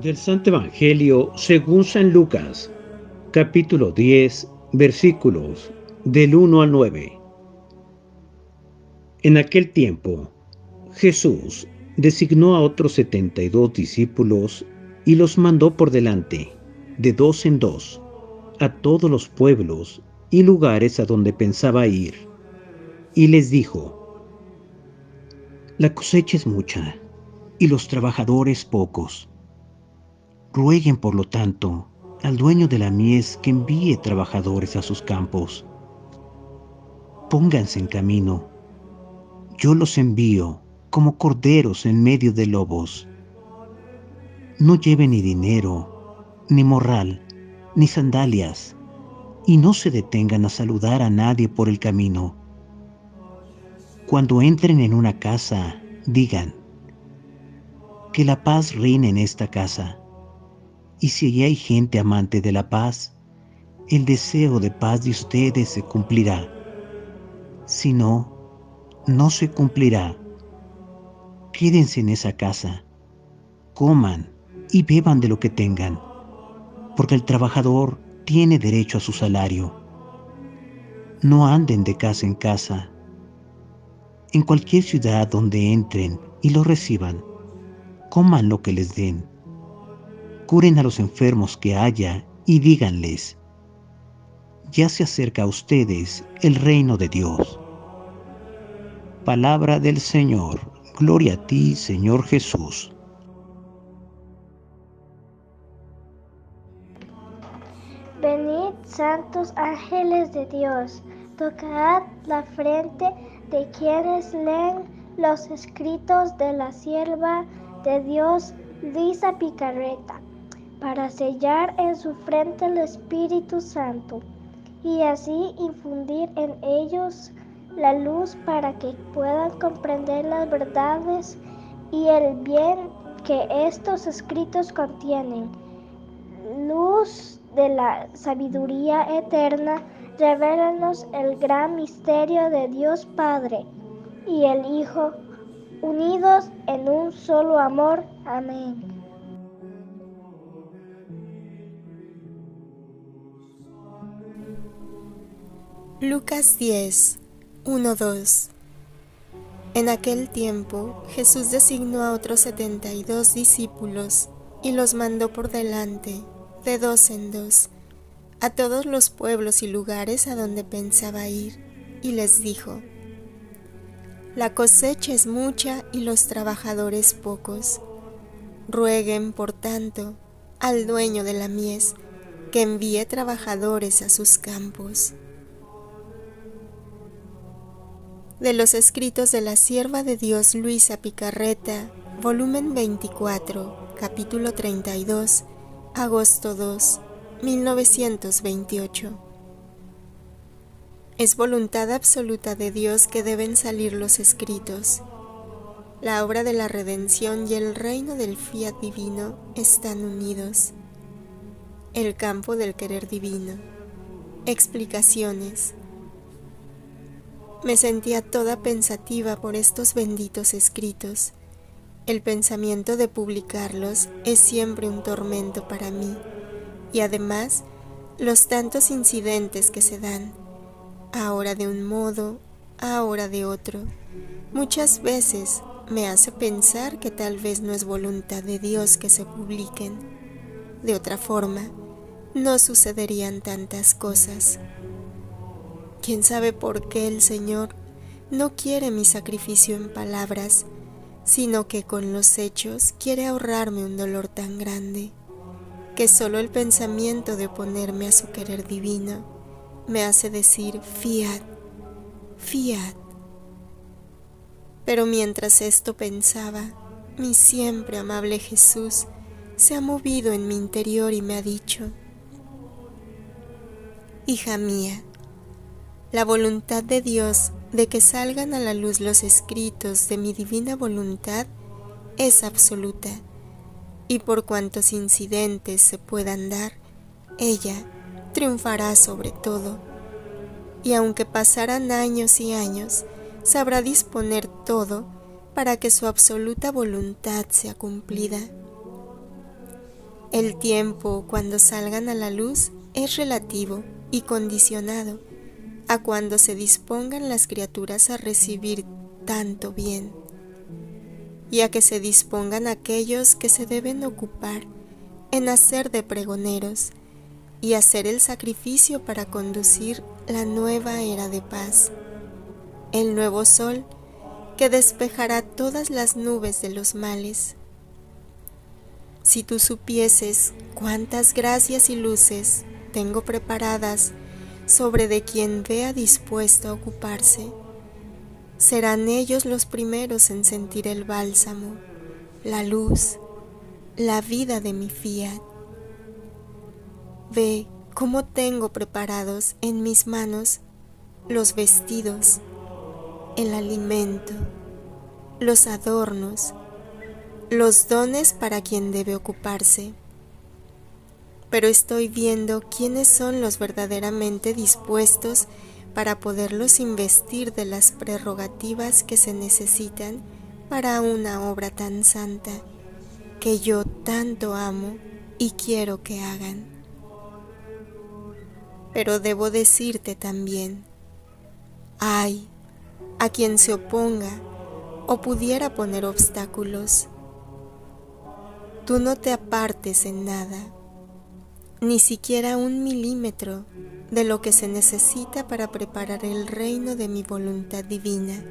Del Santo Evangelio según San Lucas, capítulo 10, versículos del 1 al 9. En aquel tiempo, Jesús designó a otros 72 discípulos y los mandó por delante, de dos en dos, a todos los pueblos y lugares a donde pensaba ir. Y les dijo: La cosecha es mucha y los trabajadores pocos. Rueguen, por lo tanto, al dueño de la mies que envíe trabajadores a sus campos. Pónganse en camino. Yo los envío como corderos en medio de lobos. No lleven ni dinero, ni morral, ni sandalias, y no se detengan a saludar a nadie por el camino. Cuando entren en una casa, digan: que la paz reine en esta casa. Y si allí hay gente amante de la paz, el deseo de paz de ustedes se cumplirá. Si no, no se cumplirá. Quédense en esa casa, coman y beban de lo que tengan, porque el trabajador tiene derecho a su salario. No anden de casa en casa. En cualquier ciudad donde entren y los reciban, coman lo que les den. Curen a los enfermos que haya y díganles: ya se acerca a ustedes el reino de Dios. Palabra del Señor. Gloria a ti, Señor Jesús. Venid, santos ángeles de Dios, tocad la frente de quienes leen los escritos de la sierva de Dios, Luisa Picarreta, para sellar en su frente el Espíritu Santo, y así infundir en ellos la luz para que puedan comprender las verdades y el bien que estos escritos contienen. Luz de la sabiduría eterna, revélanos el gran misterio de Dios Padre y el Hijo, unidos en un solo amor. Amén. Lucas 10, 1-2. En aquel tiempo, Jesús designó a otros 72 discípulos y los mandó por delante, de dos en dos, a todos los pueblos y lugares a donde pensaba ir, y les dijo: La cosecha es mucha y los trabajadores pocos. Rueguen, por tanto, al dueño de la mies que envíe trabajadores a sus campos. De los escritos de la sierva de Dios Luisa Picarreta, volumen 24, capítulo 32, agosto 2, 1928. Es voluntad absoluta de Dios que deben salir los escritos. La obra de la redención y el reino del fiat divino están unidos. El campo del querer divino. Explicaciones. Me sentía toda pensativa por estos benditos escritos. El pensamiento de publicarlos es siempre un tormento para mí, y además los tantos incidentes que se dan, ahora de un modo, ahora de otro, muchas veces me hace pensar que tal vez no es voluntad de Dios que se publiquen. De otra forma, no sucederían tantas cosas. ¿Quién sabe por qué el Señor no quiere mi sacrificio en palabras, sino que con los hechos quiere ahorrarme un dolor tan grande, que solo el pensamiento de oponerme a su querer divino me hace decir fiat, fiat? Pero mientras esto pensaba, mi siempre amable Jesús se ha movido en mi interior y me ha dicho: Hija mía, la voluntad de Dios de que salgan a la luz los escritos de mi divina voluntad es absoluta, y por cuantos incidentes se puedan dar, ella triunfará sobre todo, y aunque pasaran años y años, sabrá disponer todo para que su absoluta voluntad sea cumplida. El tiempo, cuando salgan a la luz, es relativo y condicionado a cuando se dispongan las criaturas a recibir tanto bien, y a que se dispongan aquellos que se deben ocupar en hacer de pregoneros y hacer el sacrificio para conducir la nueva era de paz, el nuevo sol que despejará todas las nubes de los males. Si tú supieses cuántas gracias y luces tengo preparadas sobre de quien vea dispuesto a ocuparse, serán ellos los primeros en sentir el bálsamo, la luz, la vida de mi fiat. Ve cómo tengo preparados en mis manos los vestidos, el alimento, los adornos, los dones para quien debe ocuparse. Pero estoy viendo quiénes son los verdaderamente dispuestos para poderlos investir de las prerrogativas que se necesitan para una obra tan santa que yo tanto amo y quiero que hagan. Pero debo decirte también, ay, a quien se oponga o pudiera poner obstáculos. Tú no te apartes en nada, ni siquiera 1 milímetro de lo que se necesita para preparar el reino de mi voluntad divina,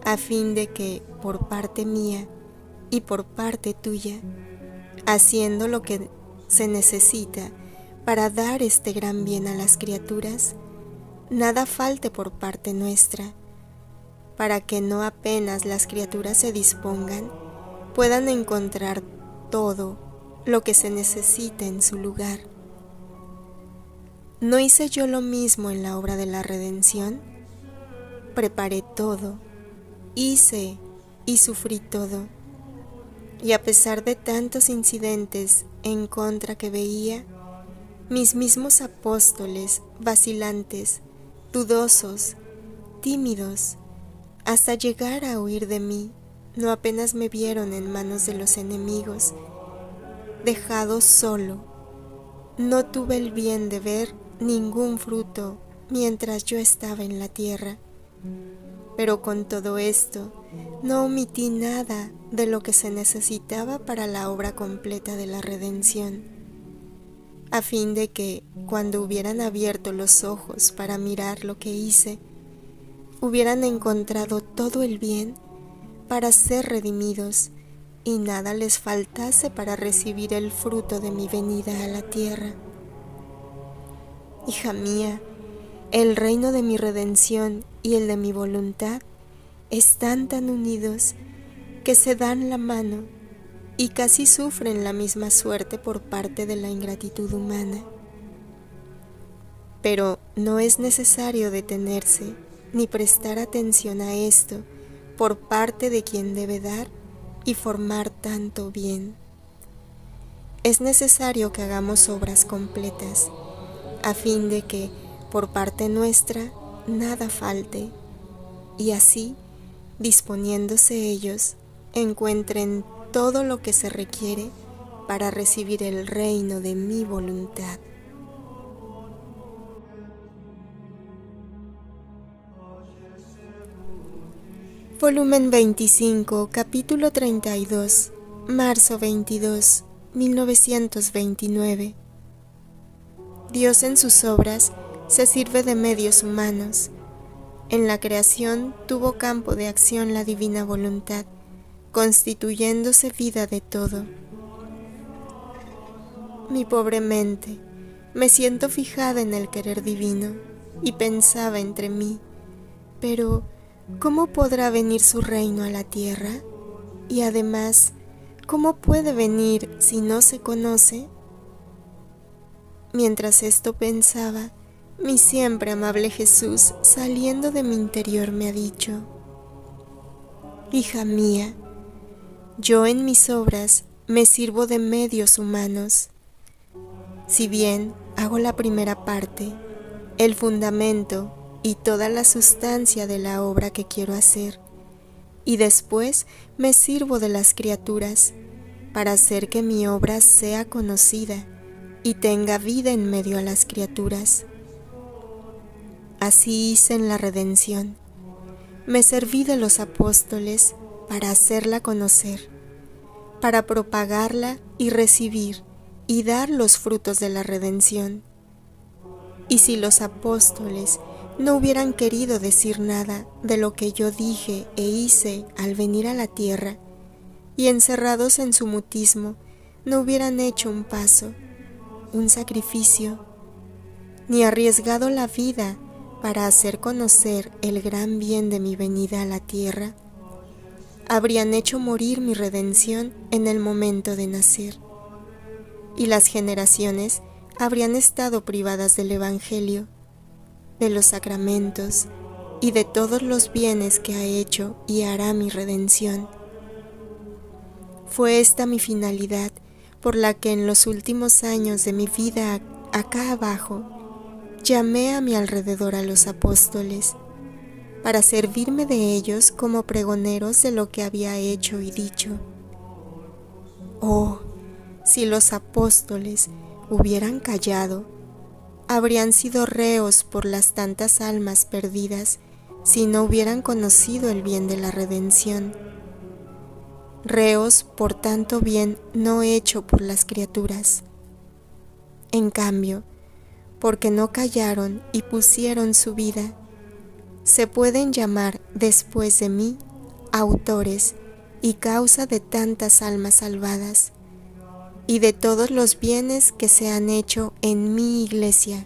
a fin de que, por parte mía y por parte tuya, haciendo lo que se necesita para dar este gran bien a las criaturas, nada falte por parte nuestra, para que no apenas las criaturas se dispongan, puedan encontrar todo lo que se necesita en su lugar. ¿No hice yo lo mismo en la obra de la redención? Preparé todo, hice y sufrí todo, y a pesar de tantos incidentes en contra que veía, mis mismos apóstoles, vacilantes, dudosos, tímidos, hasta llegar a huir de mí, no apenas me vieron en manos de los enemigos, dejado solo. No tuve el bien de ver ningún fruto mientras yo estaba en la tierra. Pero con todo esto, no omití nada de lo que se necesitaba para la obra completa de la redención, a fin de que, cuando hubieran abierto los ojos para mirar lo que hice, hubieran encontrado todo el bien para ser redimidos y nada les faltase para recibir el fruto de mi venida a la tierra. Hija mía, el reino de mi redención y el de mi voluntad están tan unidos que se dan la mano y casi sufren la misma suerte por parte de la ingratitud humana. Pero no es necesario detenerse ni prestar atención a esto por parte de quien debe dar y formar tanto bien. Es necesario que hagamos obras completas, a fin de que, por parte nuestra, nada falte, y así, disponiéndose ellos, encuentren todo lo que se requiere para recibir el reino de mi voluntad. Volumen 25, capítulo 32, marzo 22, 1929. Dios en sus obras se sirve de medios humanos. En la creación tuvo campo de acción la divina voluntad, constituyéndose vida de todo. Mi pobre mente, me siento fijada en el querer divino y pensaba entre mí, pero ¿cómo podrá venir su reino a la tierra? Y además, ¿cómo puede venir si no se conoce? Mientras esto pensaba, mi siempre amable Jesús, saliendo de mi interior, me ha dicho: hija mía, yo en mis obras me sirvo de medios humanos. Si bien hago la primera parte, el fundamento y toda la sustancia de la obra que quiero hacer, y después me sirvo de las criaturas para hacer que mi obra sea conocida y tenga vida en medio a las criaturas. Así hice en la redención. Me serví de los apóstoles para hacerla conocer, para propagarla y recibir y dar los frutos de la redención. Y si los apóstoles no hubieran querido decir nada de lo que yo dije e hice al venir a la tierra, y encerrados en su mutismo, no hubieran hecho un paso, un sacrificio, ni arriesgado la vida para hacer conocer el gran bien de mi venida a la tierra, habrían hecho morir mi redención en el momento de nacer, y las generaciones habrían estado privadas del Evangelio, de los sacramentos y de todos los bienes que ha hecho y hará mi redención. Fue esta mi finalidad por la que en los últimos años de mi vida acá abajo llamé a mi alrededor a los apóstoles, para servirme de ellos como pregoneros de lo que había hecho y dicho. Oh, si los apóstoles hubieran callado, habrían sido reos por las tantas almas perdidas si no hubieran conocido el bien de la redención, reos por tanto bien no hecho por las criaturas. En cambio, porque no callaron y pusieron su vida, se pueden llamar después de mí autores y causa de tantas almas salvadas y de todos los bienes que se han hecho en mi iglesia,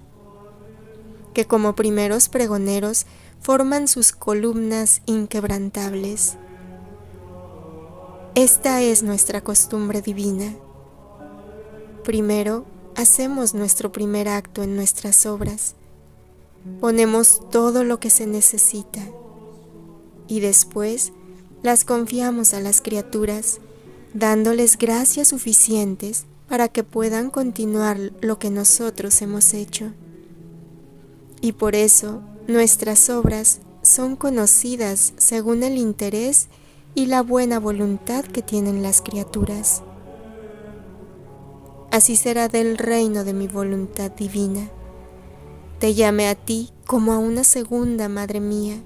que como primeros pregoneros forman sus columnas inquebrantables. Esta es nuestra costumbre divina. Primero, hacemos nuestro primer acto en nuestras obras, ponemos todo lo que se necesita y después las confiamos a las criaturas, dándoles gracias suficientes para que puedan continuar lo que nosotros hemos hecho. Y por eso nuestras obras son conocidas según el interés y la buena voluntad que tienen las criaturas. Así será del reino de mi voluntad divina. Te llame a ti como a una segunda madre mía,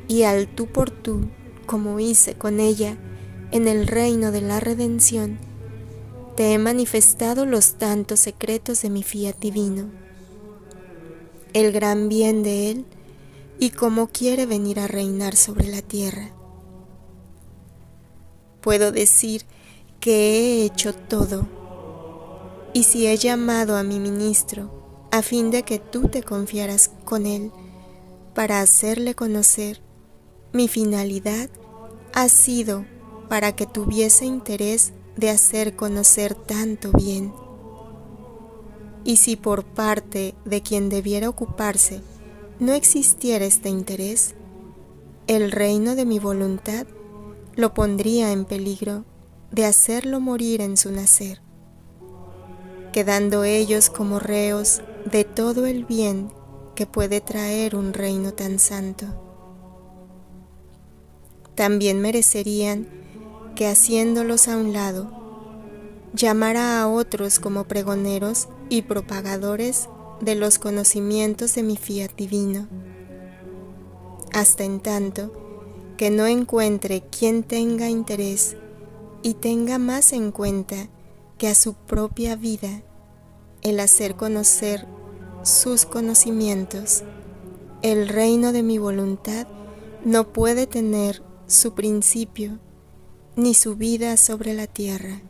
y al tú por tú, como hice con ella en el reino de la redención, te he manifestado los tantos secretos de mi fiat divino, el gran bien de él y cómo quiere venir a reinar sobre la tierra. Puedo decir que he hecho todo, y si he llamado a mi ministro a fin de que tú te confiaras con él para hacerle conocer, mi finalidad ha sido para que tuviese interés de hacer conocer tanto bien. Y si por parte de quien debiera ocuparse no existiera este interés, el reino de mi voluntad lo pondría en peligro de hacerlo morir en su nacer, quedando ellos como reos de todo el bien que puede traer un reino tan santo. También merecerían que, haciéndolos a un lado, llamara a otros como pregoneros y propagadores de los conocimientos de mi fiat divino, hasta en tanto que no encuentre quien tenga interés y tenga más en cuenta que a su propia vida el hacer conocer sus conocimientos. El reino de mi voluntad no puede tener su principio ni su vida sobre la tierra.